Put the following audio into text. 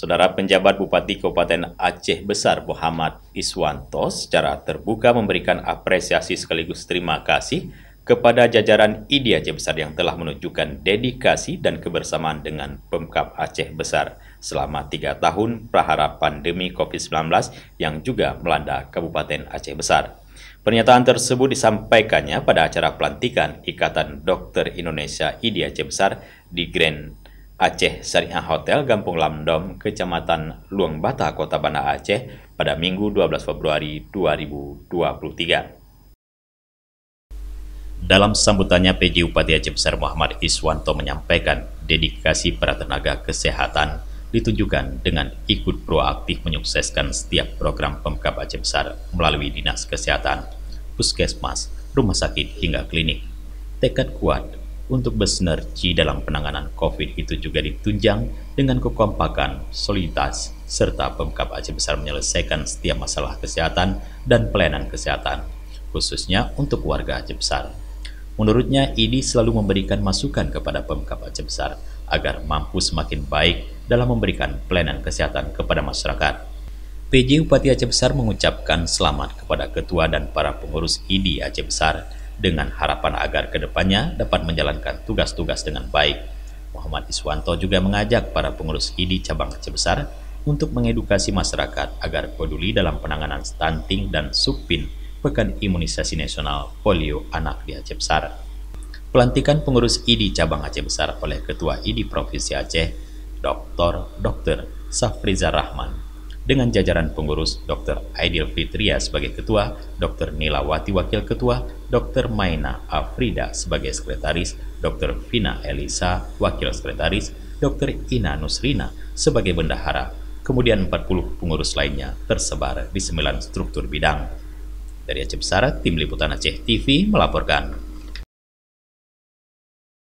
Saudara penjabat Bupati Kabupaten Aceh Besar Muhammad Iswanto secara terbuka memberikan apresiasi sekaligus terima kasih kepada jajaran IDI Aceh Besar yang telah menunjukkan dedikasi dan kebersamaan dengan Pemkab Aceh Besar selama 3 tahun prahara pandemi COVID-19 yang juga melanda Kabupaten Aceh Besar. Pernyataan tersebut disampaikannya pada acara pelantikan Ikatan Dokter Indonesia IDI Aceh Besar di Grand Aceh Syariah Hotel Gampung Lamdom, Kecamatan Luang Bata, Kota Banda Aceh pada Minggu 12 Februari 2023. Dalam sambutannya, PJ Bupati Aceh Besar Muhammad Iswanto menyampaikan dedikasi para tenaga kesehatan ditunjukkan dengan ikut proaktif menyukseskan setiap program Pemkab Aceh Besar melalui Dinas Kesehatan, Puskesmas, rumah sakit hingga klinik. Tekad kuat untuk bersinergi dalam penanganan COVID itu juga ditunjang dengan kekompakan, soliditas, serta Pemkab Aceh Besar menyelesaikan setiap masalah kesehatan dan pelayanan kesehatan, khususnya untuk warga Aceh Besar. Menurutnya, IDI selalu memberikan masukan kepada Pemkab Aceh Besar agar mampu semakin baik dalam memberikan pelayanan kesehatan kepada masyarakat. PJ Bupati Aceh Besar mengucapkan selamat kepada Ketua dan para pengurus IDI Aceh Besar dengan harapan agar kedepannya dapat menjalankan tugas-tugas dengan baik. Muhammad Iswanto juga mengajak para pengurus IDI Cabang Aceh Besar untuk mengedukasi masyarakat agar peduli dalam penanganan stunting dan subpin Pekan Imunisasi Nasional Polio Anak di Aceh Besar. Pelantikan pengurus IDI Cabang Aceh Besar oleh Ketua IDI Provinsi Aceh, Dr. Safriza Rahman, dengan jajaran pengurus Dr. Aidil Fitria sebagai Ketua, Dr. Nilawati Wakil Ketua, Dr. Maina Afrida sebagai Sekretaris, Dr. Vina Elisa Wakil Sekretaris, Dr. Ina Nusrina sebagai Bendahara, kemudian 40 pengurus lainnya tersebar di 9 struktur bidang. Dari Aceh Besar, Tim Liputan Aceh TV melaporkan.